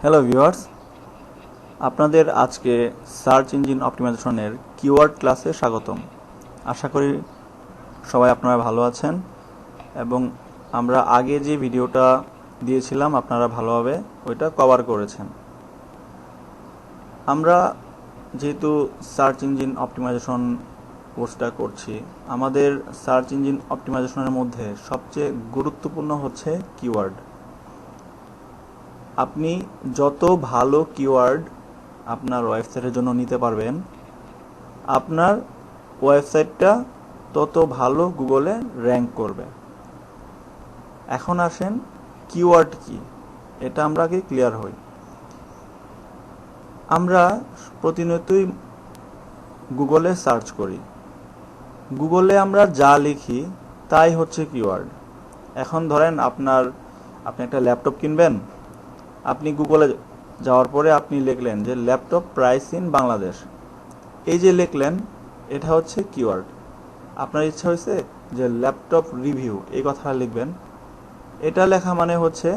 Hello viewers, আপনাদের আজকে search engine অপটিমাইজেশনের keyword ক্লাসে স্বাগতম। আশা করি সবাই আপনারা ভালো আছেন এবং আমরা আগে যে ভিডিওটা দিয়েছিলাম আপনারা ভালোভাবে ওইটা কভার করেছেন। আমরা যেহেতু সার্চ ইঞ্জিন অপটিমাইজেশন কোর্সটা করছি, আমাদের সার্চ ইঞ্জিন অপটিমাইজেশনের মধ্যে সবচেয়ে গুরুত্বপূর্ণ হচ্ছে কিওয়ার্ড। আপনি যত ভালো কিওয়ার্ড আপনার ওয়েবসাইটের জন্য নিতে পারবেন, আপনার ওয়েবসাইটটা তত ভালো গুগলে র্যাঙ্ক করবে। এখন আসেন কিওয়ার্ড কি, এটা আমরা আগে ক্লিয়ার হই। আমরা প্রতিনিয়তই গুগলে সার্চ করি, গুগলে আমরা যা লিখি তাই হচ্ছে কিওয়ার্ড। এখন ধরেন আপনি একটা ল্যাপটপ কিনবেন, আপনি গুগলে যাওয়ার পরে আপনি লিখলেন যে ল্যাপটপ প্রাইস ইন বাংলাদেশ। এই যে লিখলেন এটা হচ্ছে কিওয়ার্ড। আপনার ইচ্ছা হয়েছে যে ল্যাপটপ রিভিউ এই কথাটা লিখবেন, এটা লেখা মানে হচ্ছে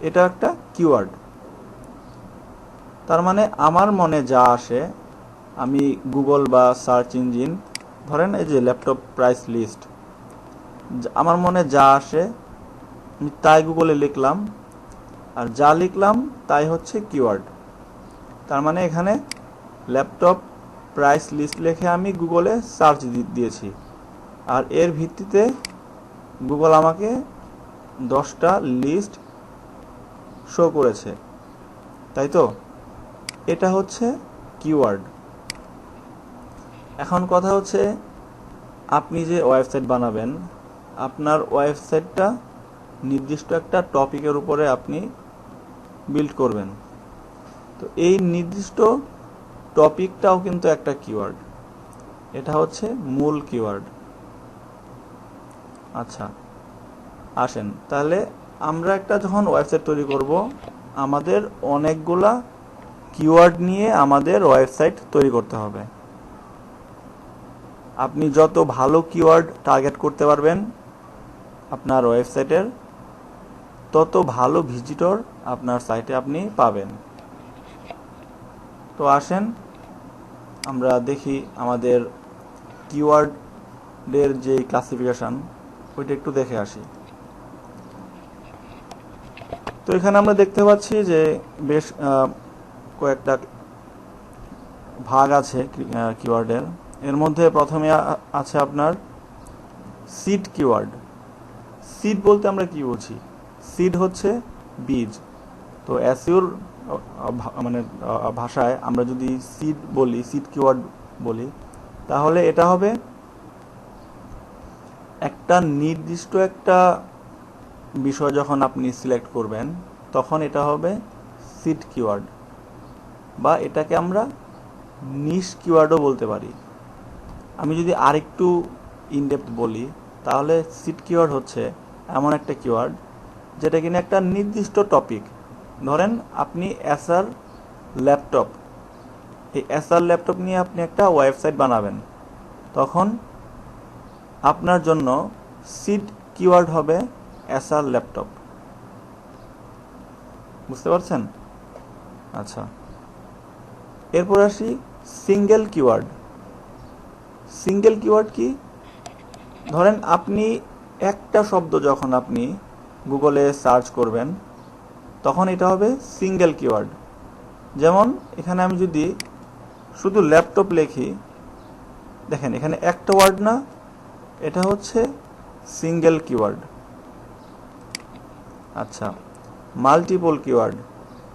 এটা একটা কিওয়ার্ড। তার মানে আমার মনে যা আসে, আমি গুগল বা সার্চ ইঞ্জিন, ধরেন এই যে ল্যাপটপ প্রাইস লিস্ট, আমার মনে যা আসে আমি তাই গুগলে লিখলাম, আর যা লিখলাম তাই হচ্ছে কিওয়ার্ড। তার মানে এখানে ল্যাপটপ প্রাইস লিস্ট লিখে আমি গুগলে সার্চ দিয়েছি, আর এর ভিত্তিতে গুগল আমাকে 10টা লিস্ট শো করেছে, তাই তো? এটা হচ্ছে কিওয়ার্ড। এখন কথা হচ্ছে, আপনি যে ওয়েবসাইট বানাবেন, আপনার ওয়েবসাইটটা নির্দিষ্ট একটা টপিকের উপরে আপনি বিল্ড করবেন। তো এই নির্দিষ্ট টপিকটাও কিন্তু একটা কিওয়ার্ড, এটা হচ্ছে মূল কিওয়ার্ড। আচ্ছা, আসেন তাহলে আমরা একটা যখন ওয়েবসাইট তৈরি করব, আমাদের অনেকগুলা কিওয়ার্ড নিয়ে আমাদের ওয়েবসাইট তৈরি করতে হবে। আপনি যত ভালো কিওয়ার্ড টার্গেট করতে পারবেন আপনার ওয়েবসাইটের, তত ভালো ভিজিটর আপনার সাইটে আপনি পাবেন। তো আসেন আমরা দেখি আমাদের কিওয়ার্ডের যে ক্লাসিফিকেশন ওইটা একটু দেখে আসি। তো এখানে আমরা দেখতে পাচ্ছি যে বেশ কয়েকটা ভাগ আছে কিওয়ার্ডের। এর মধ্যে প্রথমে আছে আপনার সিড কিওয়ার্ড। সিড বলতে আমরা কি বুঝি? সিড হচ্ছে বীজ। তো এসইওর মানে ভাষায় আমরা যদি সিড বলি, সিড কিওয়ার্ড বলি, তাহলে এটা হবে একটা নির্দিষ্ট একটা বিষয় যখন আপনি সিলেক্ট করবেন, তখন এটা হবে সিড কিওয়ার্ড, বা এটাকে আমরা নিশ কিওয়ার্ডও বলতে পারি। আমি যদি আরেকটু ইনডেপথ বলি, তাহলে সিড কিওয়ার্ড হচ্ছে এমন একটা কিওয়ার্ড যেটা কিনা একটা নির্দিষ্ট টপিক। ধরেন আপনি এসার ল্যাপটপ, এই এসার ল্যাপটপ নিয়ে আপনি একটা ওয়েবসাইট বানাবেন, তখন আপনার জন্য সিড কিওয়ার্ড হবে এসার ল্যাপটপ। বুঝতে পারছেন? আচ্ছা, এরপর আসি সিঙ্গেল কিওয়ার্ড। সিঙ্গেল কিওয়ার্ড কি? ধরেন আপনি একটা শব্দ যখন আপনি গুগলে সার্চ করবেন, তখন এটা হবে সিঙ্গেল কিওয়ার্ড। যেমন এখানে আমি যদি শুধু ল্যাপটপ লিখি, দেখেন এখানে একটা ওয়ার্ড না, এটা হচ্ছে সিঙ্গেল কিওয়ার্ড। আচ্ছা, মাল্টিপল কিওয়ার্ড।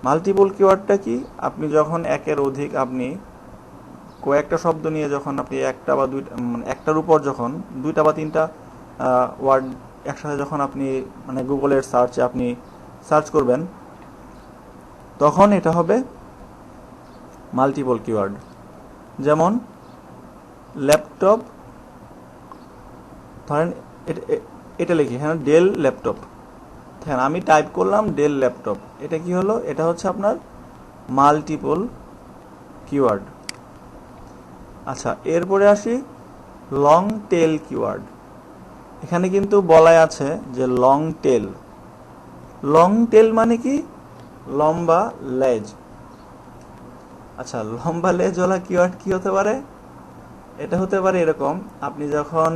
মাল্টিপল কিওয়ার্ডটা কি? আপনি যখন একের অধিক আপনি কয়েকটা শব্দ নিয়ে যখন আপনি একটা বা দুইটা, মানে একটার উপর যখন দুইটা বা তিনটা ওয়ার্ড একসাথে যখন আপনি মানে গুগলের সার্চে আপনি সার্চ করবেন, তখন এটা হবে মাল্টিপল কিওয়ার্ড। যেমন ল্যাপটপ, ধরেন এটা লিখি হ্যাঁ ডেল ল্যাপটপ, হ্যাঁ আমি টাইপ করলাম ডেল ল্যাপটপ, এটা কি হলো? এটা হচ্ছে আপনার মাল্টিপল কিওয়ার্ড। আচ্ছা, এরপরে আসি লং টেল কিওয়ার্ড। এখানে কিন্তু বলাই আছে যে লং টেল। লং টেল মানে কি? লম্বা লেজ। আচ্ছা, লম্বা লেজওয়ালা কিওয়ার্ড কি হতে পারে? এটা হতে পারে এরকম, আপনি যখন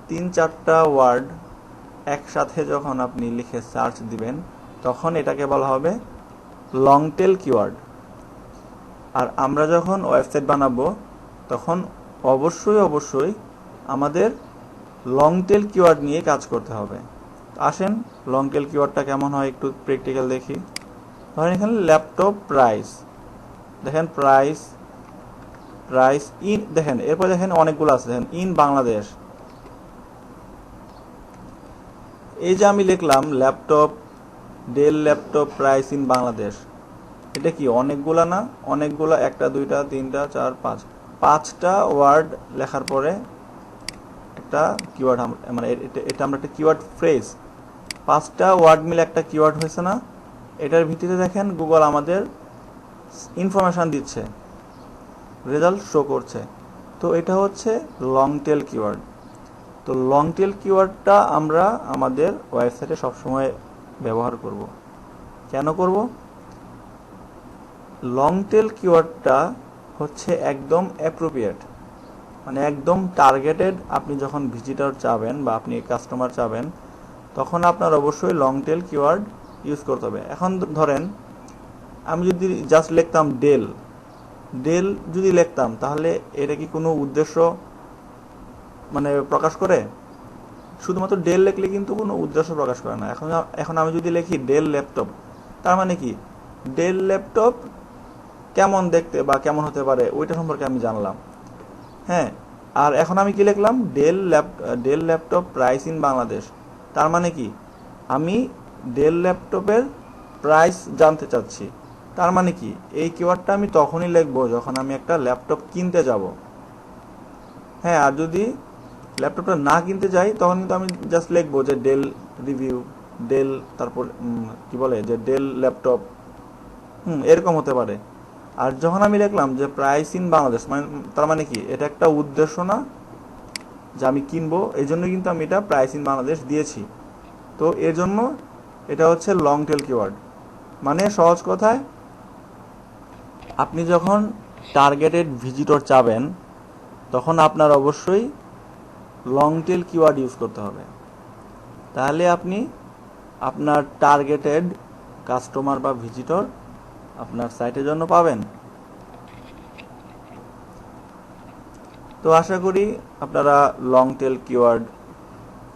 3-4টা ওয়ার্ড একসাথে যখন আপনি লিখে সার্চ দিবেন, তখন এটাকে বলা হবে লং টেল কিওয়ার্ড। আর আমরা যখন ওয়েবসাইট বানাবো তখন অবশ্যই আমাদের লং টেল কিওয়ার্ড নিয়ে কাজ করতে হবে। আসেন লং টেল কিওয়ার্ডটা কেমন হয় একটু প্র্যাকটিক্যাল দেখি। ধরেন এখানে ল্যাপটপ প্রাইস, দেখেন প্রাইস ইন, দেখেন এরপর দেখেন অনেকগুলো আছে, দেখেন ইন বাংলাদেশ। এই যে আমি লিখলাম laptop, del laptop price in Bangladesh, এটা কি অনেকগুলা না? অনেকগুলা, 1টা 2টা 3টা 4 5, 5টা ওয়ার্ড লেখার পরে একটা কিওয়ার্ড, মানে এটা আমরা একটা কিওয়ার্ড ফ্রেজ, 5টা ওয়ার্ড মিলে একটা কিওয়ার্ড হয়েছে না? এটার ভিত্তিতে দেখেন গুগল আমাদের ইনফরমেশন দিচ্ছে, রেজাল্ট শো করছে। তো এটা হচ্ছে লং টেল কিওয়ার্ড। তো লং টেল কিওয়ার্ডটা আমরা আমাদের ওয়েবসাইটে সবসময় ব্যবহার করব। কেন করব? লং টেল কিওয়ার্ডটা হচ্ছে একদম অ্যাপ্রোপ্রিয়েট, মানে একদম টার্গেটেড। আপনি যখন ভিজিটর চাবেন বা আপনি কাস্টমার চাবেন, তখন আপনার অবশ্যই লং টেল কিওয়ার্ড ইউজ করতে হবে। এখন ধরেন আমি যদি জাস্ট লিখতাম ডেল যদি লিখতাম, তাহলে এটা কি কোনো উদ্দেশ্য মানে প্রকাশ করে? শুধুমাত্র ডেল লিখলে কিন্তু কোনো উদ্দেশ্য প্রকাশ করে না। এখন আমি যদি লিখি ডেল ল্যাপটপ, তার মানে কি ডেল ল্যাপটপ কেমন দেখতে বা কেমন হতে পারে ওইটা সম্পর্কে আমি জানলাম। হ্যাঁ, আর এখন আমি কি লিখলাম del laptop price in Bangladesh, তার মানে কি আমি ডেল ল্যাপটপের প্রাইস জানতে চাচ্ছি। তার মানে কি এই কিওয়ার্ডটা আমি তখনই লিখবো যখন আমি একটা ল্যাপটপ কিনতে যাব। হ্যাঁ, আর যদি ল্যাপটপটা না কিনতে যাই তখন কিন্তু আমি জাস্ট লিখবো যে ডেল রিভিউ, ডেল, তারপর কি বলে যে ডেল ল্যাপটপ, এরকম হতে পারে। আর যখন আমি লিখলাম যে প্রাইস ইন বাংলাদেশ, মানে তার মানে কি এটা একটা উদ্দেশ্য না যে আমি কিনবো, এই জন্য কিন্তু আমি এটা প্রাইস ইন বাংলাদেশ দিয়েছি। তো এর জন্য এটা হচ্ছে লং টেল কিওয়ার্ড। মানে সহজ কথায়, আপনি যখন টার্গেটেড ভিজিটর চাবেন তখন আপনার অবশ্যই লং টেল কিওয়ার্ড ইউজ করতে হবে। তাহলে আপনি আপনার টার্গেটেড কাস্টমার বা ভিজিটর আপনার সাইটের জন্য পাবেন। তো আশা করি আপনারা লং টেল কিওয়ার্ড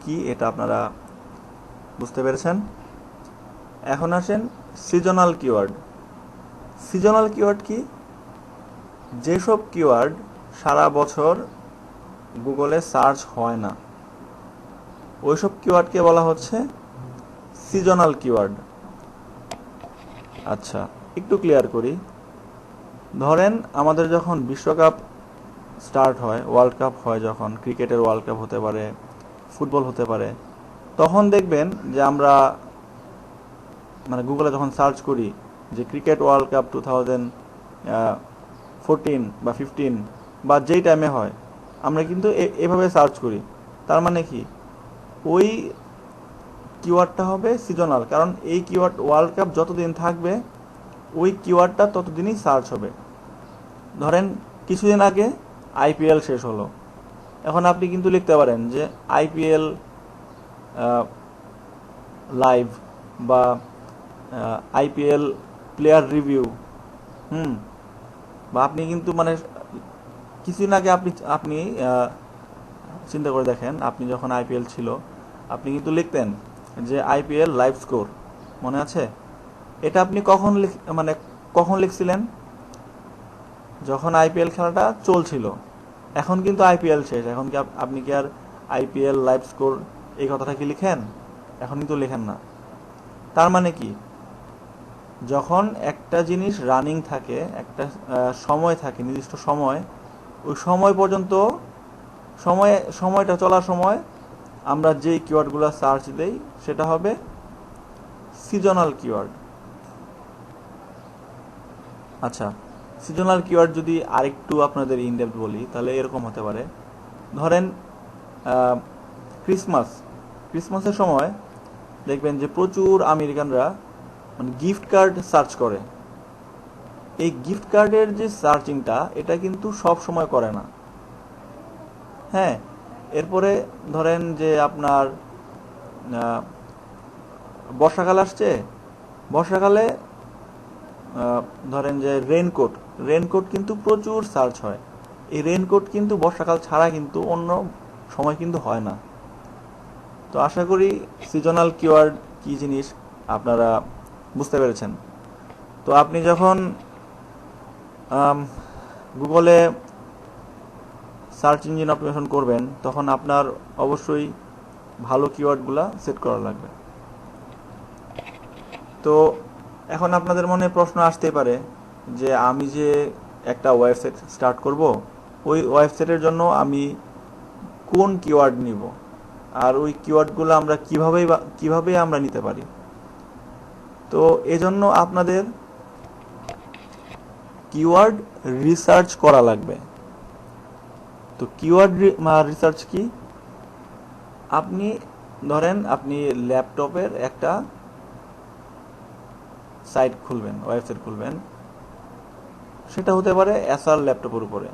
কি এটা আপনারা বুঝতে পেরেছেন। এখন আসেন সিজনাল কিওয়ার্ড। সিজনাল কিওয়ার্ড কি? যেসব কিওয়ার্ড সারা বছর গুগলে সার্চ হয় না, ওইসব কিওয়ার্ডকে বলা হচ্ছে সিজনাল কিওয়ার্ড। আচ্ছা, একটু ক্লিয়ার করি। ধরেন আমাদের যখন বিশ্বকাপ স্টার্ট হয়, ওয়ার্ল্ড কাপ হয়, যখন ক্রিকেটের ওয়ার্ল্ড কাপ হতে পারে, ফুটবল হতে পারে, তখন দেখবেন যে আমরা মানে গুগলে যখন সার্চ করি যে ক্রিকেট ওয়ার্ল্ড কাপ 2014 বা 15 বা যেই টাইমে হয়, আমরা কিন্তু এভাবে সার্চ করি। তার মানে কি ওই কিওয়ার্ডটা হবে সিজনাল, কারণ এই কিওয়ার্ড ওয়ার্ল্ড কাপ যতদিন থাকবে ওই কিওয়ার্ডটা ততদিনই সার্চ হবে। ধরেন কিছুদিন আগে আইপিএল শেষ হলো, এখন আপনি কিন্তু লিখতে পারেন যে আইপিএল লাইভ বা আইপিএল প্লেয়ার রিভিউ, বা আপনি কিন্তু মানে কিছুদিন আগে আপনি চিন্তা করে দেখেন, আপনি যখন আইপিএল ছিল আপনি কিন্তু লিখতেন যে আইপিএল লাইভ স্কোর, মনে আছে? এটা আপনি কখন লিখছিলেন? যখন আইপিএল খেলাটা চলছিল। এখন কিন্তু আইপিএল শেষ, এখন কি আপনি কি আর আইপিএল লাইভ স্কোর এই কথাটা কি লিখেন? এখন কিন্তু লেখেন না। তার মানে কি যখন একটা জিনিস রানিং থাকে, একটা সময় থাকে, নির্দিষ্ট সময়, ওই সময় পর্যন্ত সময়টা চলার সময় আমরা যেই কিওয়ার্ডগুলো সার্চ দেই সেটা হবে সিজনাল কিওয়ার্ড। আচ্ছা, সিজনাল কিওয়ার্ড যদি আরেকটু আপনাদের ইনডেপথ বলি তাহলে এরকম হতে পারে। ধরেন ক্রিসমাসের সময় দেখবেন যে প্রচুর আমেরিকানরা মানে গিফট কার্ড সার্চ করে, এই গিফট কার্ডের যে সার্চিংটা এটা কিন্তু সব সময় করে না। হ্যাঁ, এরপরে ধরেন যে আপনার বর্ষাকাল আসছে, বর্ষাকালে ধরেন যে রেনকোট, রেনকোট কিন্তু প্রচুর সার্চ হয়। এই রেনকোট কিন্তু বর্ষাকাল ছাড়া কিন্তু অন্য সময় কিন্তু হয় না। তো আশা করি সিজনাল কিওয়ার্ড কি জিনিস আপনারা বুঝতে পেরেছেন। তো আপনি যখন গুগলে সার্চ ইঞ্জিন অপারেশন করবেন তখন আপনার অবশ্যই ভালো কিওয়ার্ডগুলা সেট করা লাগবে। তো এখন আপনাদের মনে প্রশ্ন আসতে পারে যে আমি যে একটা ওয়েবসাইট স্টার্ট করব, ওই ওয়েবসাইটের জন্য আমি কোন কিওয়ার্ড নিব, আর ওই কিওয়ার্ডগুলো আমরা কিভাবে আমরা নিতে পারি। তো এজন্য আপনাদের কিওয়ার্ড রিসার্চ করা লাগবে। তো কিওয়ার্ড রিসার্চ কি? আপনি ধরেন আপনি ল্যাপটপের একটা সাইট খুলবেন, ওয়েবসাইট খুলবেন, সেটা হতে পারে এসার ল্যাপটপের উপরে।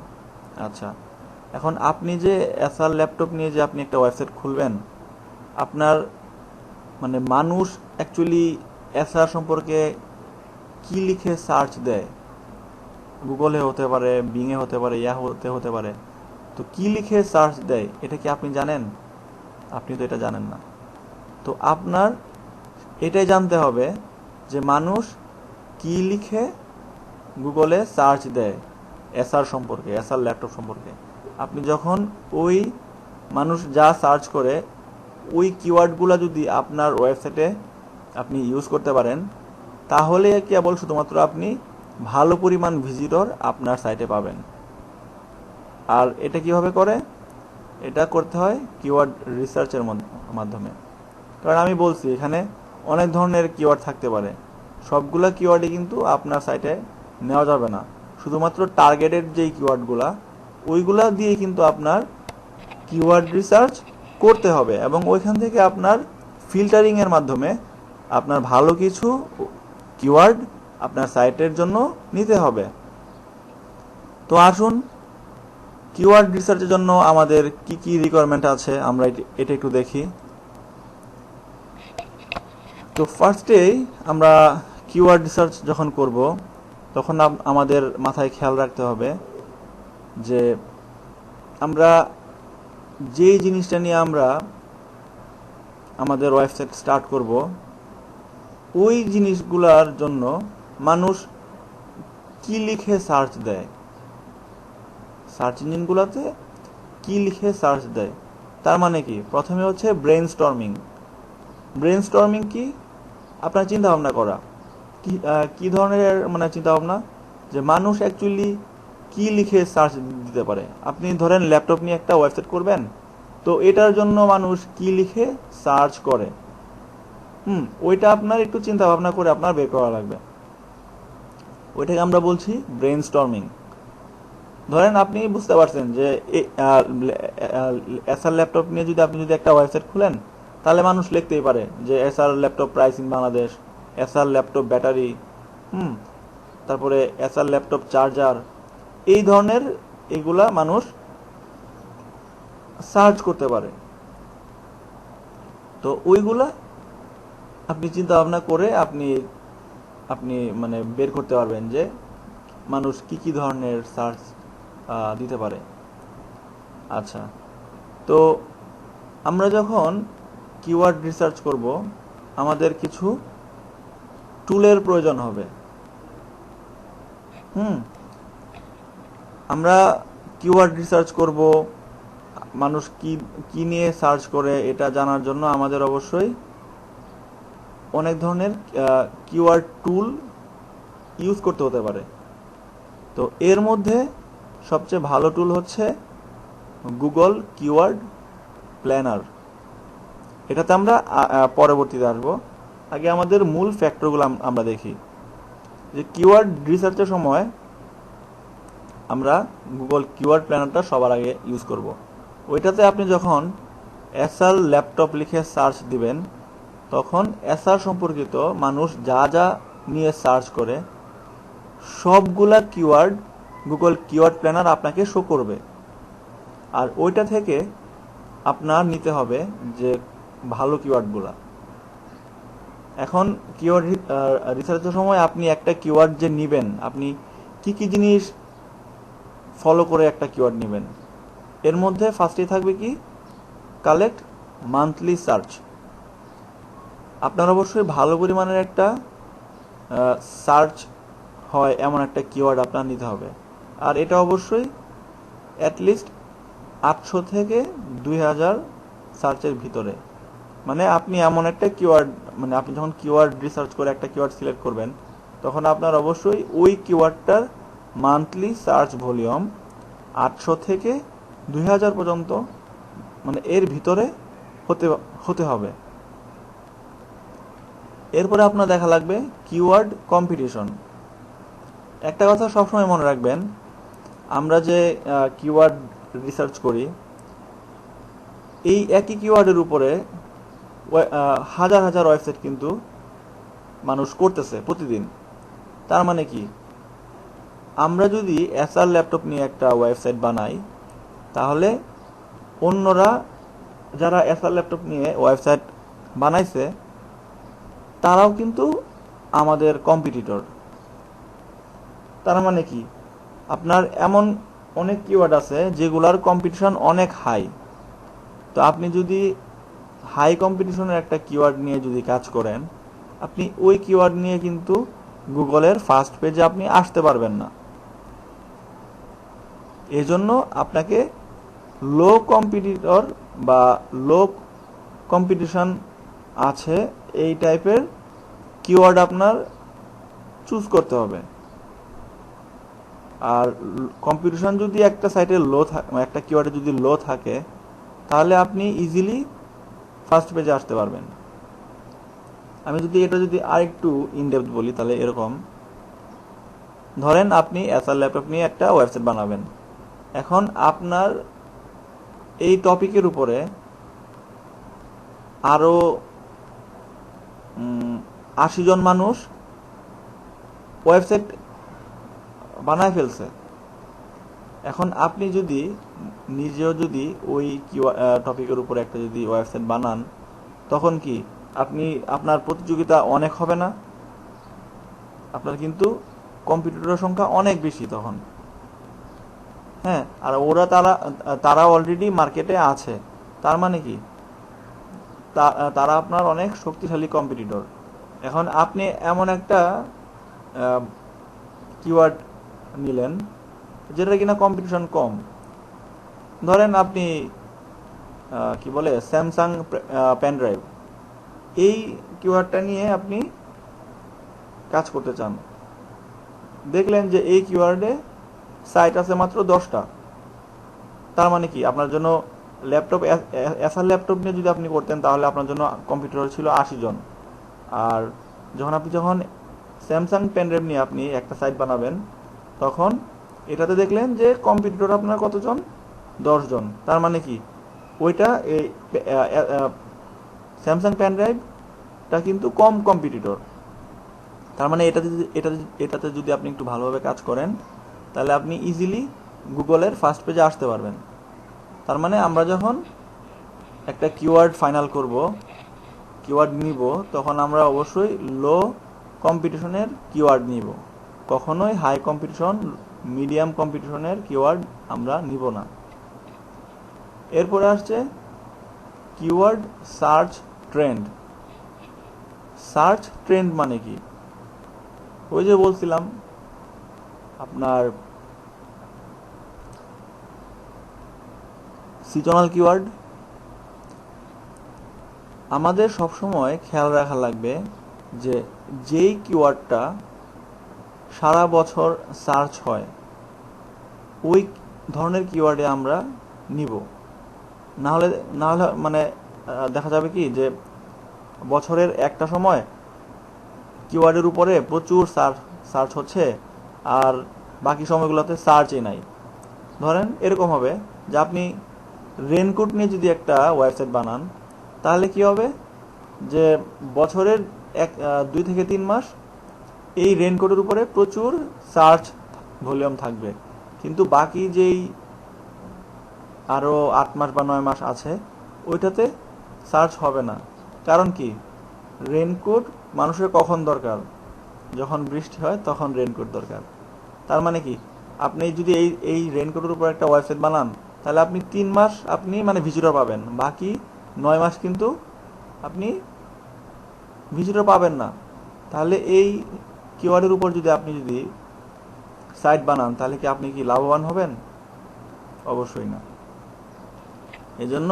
আচ্ছা, এখন আপনি যে এসার ল্যাপটপ নিয়ে যে আপনি একটা ওয়েবসাইট খুলবেন, আপনার মানে মানুষ অ্যাকচুয়ালি এসার সম্পর্কে কি লিখে সার্চ দেয়, গুগলে হতে পারে, বিংয়ে হতে পারে, ইয়াহোতে হতে পারে, তো কি লিখে সার্চ দেয় এটা কি আপনি জানেন? আপনি তো এটা জানেন না। তো আপনার এটাই জানতে হবে যে মানুষ কি লিখে গুগলে সার্চ দেয় এসার সম্পর্কে, এসার ল্যাপটপ সম্পর্কে। আপনি যখন ওই মানুষ যা সার্চ করে ওই কিওয়ার্ডগুলো যদি আপনার ওয়েবসাইটে আপনি ইউজ করতে পারেন, তাহলে কেবল শুধুমাত্র আপনি ভালো পরিমাণ ভিজিটর আপনার সাইটে পাবেন। আর এটা কিভাবে করে? এটা করতে হয় কিওয়ার্ড রিসার্চের মাধ্যমে। কারণ আমি বলছি এখানে অনেক ধরনের কিওয়ার্ড থাকতে পারে, সবগুলা কিওয়ার্ডই কিন্তু আপনার সাইটে নেওয়া যাবে না। শুধুমাত্র টার্গেটেড যেই কিওয়ার্ডগুলা, ওইগুলা দিয়ে কিন্তু আপনার কিওয়ার্ড রিসার্চ করতে হবে, এবং ওইখান থেকে আপনার ফিল্টারিংয়ের মাধ্যমে আপনার ভালো কিছু কিওয়ার্ড আপনার সাইটের জন্য নিতে হবে। তো আসুন কিওয়ার্ড রিসার্চের জন্য আমাদের কি কি রিকোয়ারমেন্ট আছে আমরা এটা একটু দেখি। তো ফার্স্টেই আমরা কিওয়ার্ড রিসার্চ যখন করব তখন আমাদের মাথায় খেয়াল রাখতে হবে যে আমরা যেই জিনিসটা নিয়ে আমরা আমাদের ওয়েবসাইট স্টার্ট করব, ওই জিনিসগুলোর জন্য মানুষ কি লিখে সার্চ দেয়, সার্চ ইঞ্জিনগুলোতে কি লিখে সার্চ দেয়। তার মানে কি? প্রথমে হচ্ছে ব্রেইনস্টর্মিং। ব্রেইনস্টর্মিং কি? আপনার চিন্তা ভাবনা করা। কি ধরনের মানে চিন্তা ভাবনা? যে মানুষ অ্যাকচুয়ালি কি লিখে সার্চ দিতে পারে। আপনি ধরেন ল্যাপটপ নিয়ে একটা ওয়েবসাইট করবেন, তো এটার জন্য মানুষ কি লিখে সার্চ করে, ওইটা আপনার একটু চিন্তা ভাবনা করে আপনার বের করা লাগবে। ওইটাকে আমরা বলছি ব্রেইনস্টর্মিং। ধরেন আপনি বুঝতে পারছেন যে এসআর ল্যাপটপ নিয়ে আপনি যদি একটা ওয়েবসাইট খুলেন, তাহলে মানুষ লিখতেই পারে যে SR laptop price in Bangladesh, SR laptop battery, তারপরে এসআর ল্যাপটপ চার্জার, এই ধরনের এগুলা মানুষ সার্চ করতে পারে। তো ওইগুলা আপনি চিন্তা ভাবনা করে আপনি মানে বের করতে পারবেন যে মানুষ কি কি ধরনের সার্চ দিতে পারে। আচ্ছা, তো আমরা যখন কিওয়ার্ড রিসার্চ করব, আমাদের কিছু টুলের প্রয়োজন হবে। আমরা কিওয়ার্ড রিসার্চ করব, মানুষ কি নিয়ে সার্চ করে এটা জানার জন্য আমাদের অবশ্যই অনেক ধরনের কিওয়ার্ড টুল ইউজ করতে হতে পারে। তো এর মধ্যে সবচেয়ে ভালো টুল হচ্ছে গুগল কিওয়ার্ড প্ল্যানার। এটাতে আমরা পরবর্তীতে আসবো। আগে আমাদের মূল ফ্যাক্টরগুলো আমরা দেখি। যে কিওয়ার্ড রিসার্চের সময় আমরা গুগল কিওয়ার্ড প্ল্যানারটা সবার আগে ইউজ করব। ওইটাতে আপনি যখন এসআর ল্যাপটপ লিখে সার্চ দিবেন, তখন এসআর সম্পর্কিত মানুষ যা যা নিয়ে সার্চ করে সবগুলা কিওয়ার্ড গুগল কিওয়ার্ড প্ল্যানার আপনাকে শো করবে। আর ওইটা থেকে আপনার নিতে হবে যে ভালো কিওয়ার্ডগুলা। এখন কিওয়ার্ড রিসার্চের সময় আপনি একটা কিওয়ার্ড যে নেবেন, আপনি কি কি জিনিস ফলো করে একটা কিওয়ার্ড নেবেন। এর মধ্যে ফার্স্টেই থাকবে কি, কালেক্ট মান্থলি সার্চ। আপনার অবশ্যই ভালো পরিমাণের একটা সার্চ হয় এমন একটা কিওয়ার্ড আপনার নিতে হবে। আর এটা অবশ্যই অ্যাটলিস্ট 800 থেকে 2000 সার্চের ভিতরে। মানে আপনি এমন একটা কিওয়ার্ড, মানে আপনি যখন কিওয়ার্ড রিসার্চ করে একটা কিওয়ার্ড সিলেক্ট করবেন, তখন আপনার অবশ্যই ওই কিওয়ার্ডটার মান্থলি সার্চ ভলিউম 800 থেকে 2000 পর্যন্ত, মানে এর ভিতরে হতে হবে। এরপরে আপনার দেখা লাগবে কিওয়ার্ড কম্পিটিশন। একটা কথা সবসময় মনে রাখবেন, আমরা যে কিওয়ার্ড রিসার্চ করি, এই একই কিওয়ার্ডের উপরে হাজার হাজার ওয়েবসাইট কিন্তু মানুষ করতেছে প্রতিদিন। তার মানে কি, আমরা যদি এসআর ল্যাপটপ নিয়ে একটা ওয়েবসাইট বানাই, তাহলে অন্যরা যারা এসআর ল্যাপটপ নিয়ে ওয়েবসাইট বানাইছে তারাও কিন্তু আমাদের কম্পিটিটর। তার মানে কি, আপনার এমন অনেক কিওয়ার্ড আছে যেগুলার কম্পিটিশন অনেক হাই। তো আপনি যদি হাই কম্পিটিশনের একটা কিওয়ার্ড নিয়ে যদি কাজ করেন, আপনি ওই কিওয়ার্ড নিয়ে কিন্তু গুগলের ফার্স্ট পেজে আপনি আসতে পারবেন না। এজন্য আপনাকে লো কম্পিটিটর বা লো কম্পিটিশন আছে এই টাইপের কিওয়ার্ড আপনার চুজ করতে হবে। আর কম্পিটিশন যদি একটা সাইটে লো থাকে, একটা কিওয়ার্ডে যদি লো থাকে, তাহলে আপনি ইজিলি ফার্স্ট পেজে আসতে পারবেন। আমি যদি এটা যদি আরেকটু ইনডেপথ বলি, তাহলে এরকম ধরেন আপনি এসআর ল্যাপটপ নিয়ে একটা ওয়েবসাইট বানাবেন। এখন আপনার এই টপিকের উপরে আরো 80 জন মানুষ ওয়েবসাইট বানায় ফেলছে। এখন আপনি যদি নিজেও যদি ওই টপিকের উপরে একটা যদি ওয়েবসাইট বানান, তখন কি আপনার প্রতিযোগিতা অনেক হবে না? আপনার কিন্তু কম্পিটিটরের সংখ্যা অনেক বেশি তখন। হ্যাঁ, আর তারা অলরেডি মার্কেটে আছে। তার মানে কি, তারা আপনার অনেক শক্তিশালী কম্পিটিটর। এখন আপনি এমন একটা কিওয়ার্ড নিলেন যেটা কিনা কম্পিটিশন কম। ধরেন আপনি কি বলে স্যামসাং পেন ড্রাইভ, এই কিওয়ার্ডটা নিয়ে আপনি কাজ করতে চান। দেখলেন যে এই কিওয়ার্ডে সাইট আছে মাত্র 10টা। তার মানে কি, আপনার জন্য ল্যাপটপ এসআর ল্যাপটপ নিয়ে যদি আপনি করতেন, তাহলে আপনার জন্য কম্পিটিটর ছিল 80 জন। আর যখন স্যামসাং পেন ড্রাইভ নিয়ে আপনি একটা সাইট বানাবেন, তখন এটাতে দেখলেন যে কম্পিটিটর আপনার কতজন, 10 জন। তার মানে কি, ওইটা এই স্যামসাং পেন ড্রাইভটা কিন্তু কম কম্পিটিটর। তার মানে এটাতে যদি আপনি একটু ভালোভাবে কাজ করেন, তাহলে আপনি ইজিলি গুগলের ফার্স্ট পেজে আসতে পারবেন। তার মানে আমরা যখন একটা কিওয়ার্ড ফাইনাল করব, কিওয়ার্ড নিব, তখন আমরা অবশ্যই লো কম্পিটিশনের কিওয়ার্ড নিব। কখনোই হাই কম্পিটিশন, মিডিয়াম কম্পিটিশনের কিওয়ার্ড আমরা নিব না। এরপরে আসছে keyword search trend. Search trend মানে কি, ওই যে বলছিলাম আপনার সিজনাল কিওয়ার্ড। আমাদের সবসময় খেয়াল রাখা লাগবে যে যেই কিওয়ার্ডটা সারা বছর সার্চ হয়, ওই ধরনের কিওয়ার্ডে আমরা নিব। না হলে মানে দেখা যাবে কি, যে বছরের একটা সময় কিওয়ার্ডের উপরে প্রচুর সার্চ হচ্ছে, আর বাকি সময়গুলোতে সার্চই নাই। ধরেন এরকম হবে যে আপনি রেনকোট নিয়ে যদি একটা ওয়েবসাইট বানান, তাহলে কি হবে, যে বছরের 2 থেকে 3 মাস এই রেইনকোটের উপরে প্রচুর সার্চ ভলিউম থাকবে, কিন্তু বাকি যেই আরও 8 মাস বা 9 মাস আছে ওইটাতে সার্চ হবে না। কারণ কি, রেইনকোট মানুষের কখন দরকার? যখন বৃষ্টি হয় তখন রেইনকোট দরকার। তার মানে কি, আপনি যদি এই রেইনকোটের উপর একটা ওয়েবসাইট বানান, তাহলে আপনি 3 মাস আপনি মানে ভিজিটর পাবেন, বাকি 9 মাস কিন্তু আপনি ভিজিটর পাবেন না। তাহলে এই কিওয়ার্ডের উপর যদি আপনি সাইট বানান, তাহলে কি আপনি কি লাভবান হবেন? অবশ্যই না। এজন্য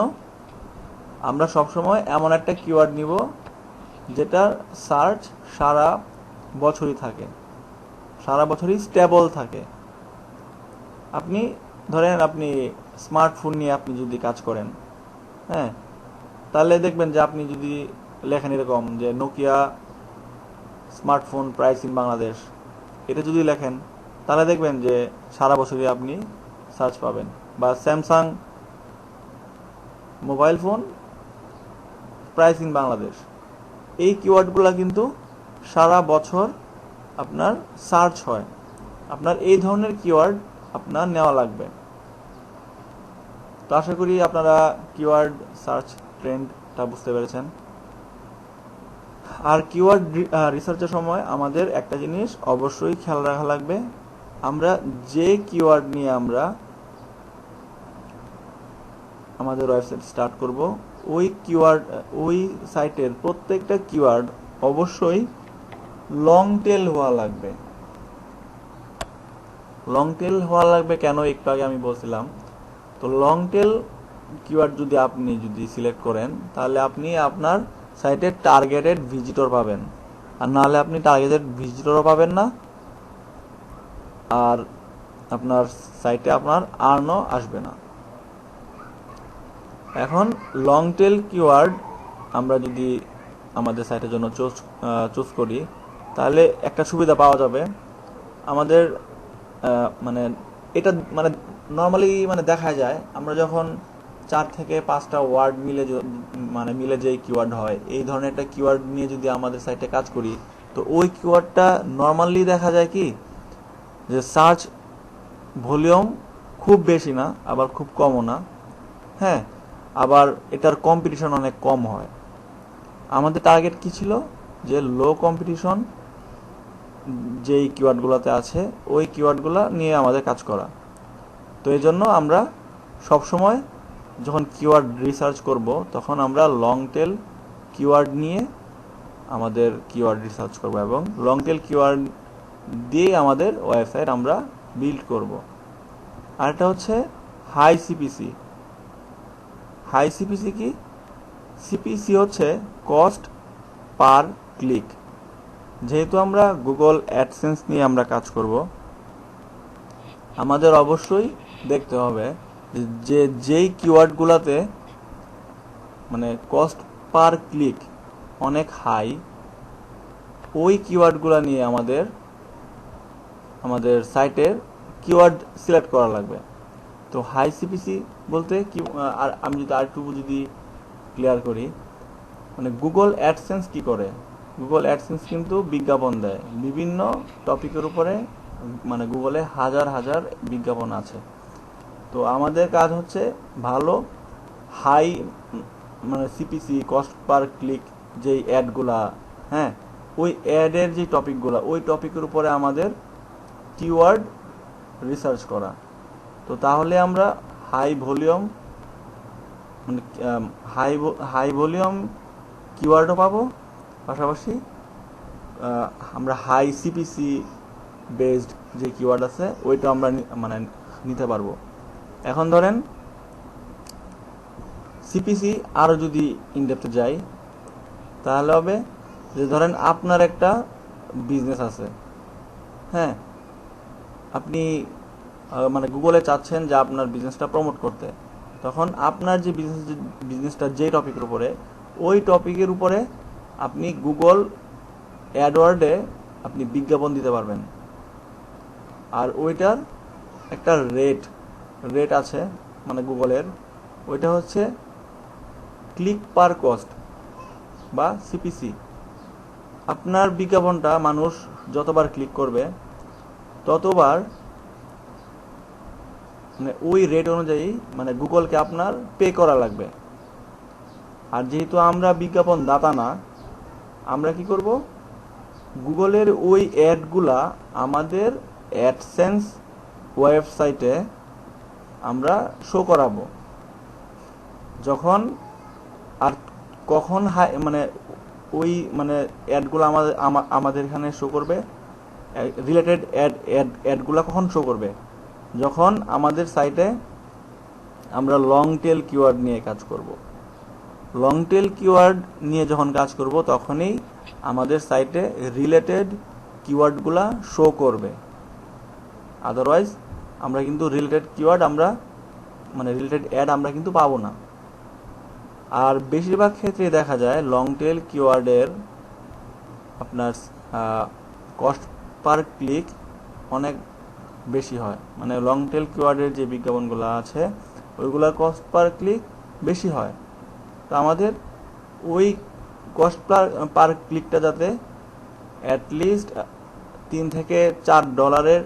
আমরা সবসময় এমন একটা কিওয়ার্ড নিব যেটার সার্চ সারা বছরই থাকে, সারা বছরই স্টেবল থাকে। আপনি ধরেন আপনি স্মার্টফোন নিয়ে আপনি যদি কাজ করেন, হ্যাঁ, তাহলে দেখবেন যে আপনি যদি লেখেন এরকম যে Nokia smartphone price in Bangladesh, এটা যদি লেখেন তাহলে দেখবেন যে সারা বছরই আপনি সার্চ পাবেন। বা Samsung mobile phone price in Bangladesh, এই কিওয়ার্ডগুলো কিন্তু সারা বছর আপনার সার্চ হয়। আপনার এই ধরনের কিওয়ার্ড আপনার নেওয়া লাগবে। তো আশা করি আপনারা কিওয়ার্ড সার্চ ট্রেন্ডটা বুঝতে পেরেছেন। আর কিওয়ার্ড রিসার্চের সময় আমাদের একটা জিনিস অবশ্যই খেয়াল রাখা লাগবে, আমরা যে কিওয়ার্ড নিয়ে আমরা আমাদের ওয়েবসাইট স্টার্ট করব, ওই সাইটের প্রত্যেকটা কিওয়ার্ড অবশ্যই লং টেল হওয়া লাগবে। লং টেল হওয়া লাগবে কেন, একটু আগে আমি বলছিলাম। তো লং টেল কিওয়ার্ড আপনি সিলেক্ট করেন, তাহলে আপনি আপনার সাইটে টার্গেটেড ভিজিটর পাবেন, আর নাহলে আপনি টার্গেটেড ভিজিটরও পাবেন না, আর আপনার সাইটে আপনার আর্নও আসবে না। এখন লং টেল কিওয়ার্ড আমরা যদি আমাদের সাইটের জন্য চুজ করি, তাহলে একটা সুবিধা পাওয়া যাবে। আমাদের মানে এটা মানে নর্মালি দেখা যায়, আমরা যখন 4 থেকে 5টা ওয়ার্ড মিলে যে কিওয়ার্ড হয়, এই ধরনের একটা কিওয়ার্ড নিয়ে যদি আমাদের সাইটে কাজ করি, তো ওই কিওয়ার্ডটা নর্মালি দেখা যায় কি যে সার্চ ভলিউম খুব বেশি না, আবার খুব কমও না, হ্যাঁ, আবার এটার কম্পিটিশন অনেক কম হয়। আমাদের টার্গেট কি ছিল, যে লো কম্পিটিশন যেই কিওয়ার্ডগুলোতে আছে ওই কিওয়ার্ডগুলো নিয়ে আমাদের কাজ করা। তো এই জন্য আমরা সবসময় যখন কিওয়ার্ড রিসার্চ করব, তখন আমরা লং টেল কিওয়ার্ড নিয়ে আমাদের কিওয়ার্ড রিসার্চ করব, এবং লং টেল কিওয়ার্ড দিয়ে আমাদের ওয়েবসাইট আমরা বিল্ড করব। আর এটা হচ্ছে হাই সিপিসি। হাই সিপিসি কি? সিপিসি হচ্ছে কস্ট পার ক্লিক। যেহেতু আমরা গুগল অ্যাডসেন্স নিয়ে আমরা কাজ করব, আমাদের অবশ্যই দেখতে হবে যে যেই কিওয়ার্ডগুলোতে মানে কস্ট পার ক্লিক অনেক হাই, ওই কিওয়ার্ডগুলো নিয়ে আমাদের সাইটের কিওয়ার্ড সিলেক্ট করা লাগবে। তো হাই সিপিসি বলতে কি, আর আমি যদি ক্লিয়ার করি, মানে গুগল অ্যাডসেন্স কি করে, গুগল অ্যাডসেন্স কিন্তু বিজ্ঞাপন দেয় বিভিন্ন টপিকের উপরে, মানে গুগলে হাজার হাজার বিজ্ঞাপন আছে। তো আমাদের কাজ হচ্ছে ভালো হাই মানে সিপিসি কস্ট পার ক্লিক যেই অ্যাডগুলা, হ্যাঁ, ওই অ্যাডের যে টপিকগুলা, ওই টপিকের উপরে আমাদের কিওয়ার্ড রিসার্চ করা। তো তাহলে আমরা হাই ভলিউম মানে হাই ভলিউম কিওয়ার্ডও পাবো, পাশাপাশি আমরা হাই সিপিসি বেসড যে কিওয়ার্ড আছে ওইটা আমরা নিতে পারবো। এখন ধরেন সিপিসি আরও যদি ইনডেপথে যাই, তাহলে হবে যে ধরেন আপনার একটা বিজনেস আছে, হ্যাঁ, আপনি গুগলে চাচ্ছেন যে আপনার বিজনেসটা প্রমোট করতে, তখন আপনার যে বিজনেসটা যে টপিকের উপরে, ওই টপিকের উপরে আপনি গুগল অ্যাডওয়ার্ডে আপনি বিজ্ঞাপন দিতে পারবেন। আর ওইটার একটা রেট আছে গুগলের, ওইটা হচ্ছে ক্লিক পার কস্ট। বা সিপিসি। আপনার বিজ্ঞাপনটা মানুষ যতবার ক্লিক করবে ততবার মানে ওই রেট অনুযায়ী মানে গুগলকে আপনার পে করা লাগবে। আর যেহেতু আমরা বিজ্ঞাপন দাতা না, আমরা কি করব, গুগলের ওই অ্যাডগুলা আমাদের অ্যাডসেন্স ওয়েবসাইটে আমরা শো করাবো। যখন আর কখন মানে ওই মানে অ্যাডগুলো আমাদের এখানে শো করবে, রিলেটেড অ্যাডগুলো কখন শো করবে, যখন আমাদের সাইটে আমরা লং টেল কিওয়ার্ড নিয়ে কাজ করব। লং টেল কিওয়ার্ড নিয়ে যখন কাজ করব তখনই আমাদের সাইটে রিলেটেড কিওয়ার্ডগুলা শো করবে। আদারওয়াইজ আমরা কিন্তু রিলেটেড কিওয়ার্ড মানে রিলেটেড অ্যাড আমরা কিন্তু পাবো না। আর বেশিরভাগ ক্ষেত্রে দেখা যায় লং টেল কিওয়ার্ডের আপনার কস্ট পার ক্লিক অনেক বেশি হয়। মানে লং টেল কিওয়ার্ডের যে বিজ্ঞাপনগুলো আছে ওইগুলোর কস্ট পার ক্লিক বেশি হয়। তো আমাদের ওই কস্ট পার ক্লিকটা যাতে অ্যাটলিস্ট $3 থেকে $4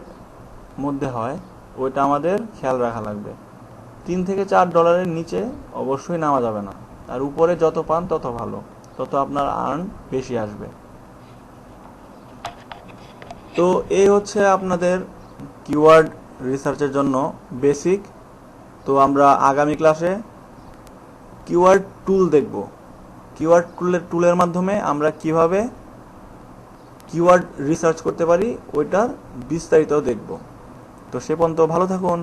মধ্যে হয়, ওইটা আমাদের খেয়াল রাখা লাগবে। $3 থেকে $4 নিচে অবশ্যই নামা যাবে না। আর উপরে যত পান তত ভালো, তত আপনার আর্ন বেশি আসবে। তো এই হচ্ছে আপনাদের কিওয়ার্ড রিসার্চের জন্য বেসিক। তো আমরা আগামী ক্লাসে কিওয়ার্ড টুল দেখব। কিওয়ার্ড টুলের মাধ্যমে আমরা কিভাবে কিওয়ার্ড রিসার্চ করতে পারি ওইটার বিস্তারিত দেখব। তো সে পর্যন্ত ভালো থাকুন।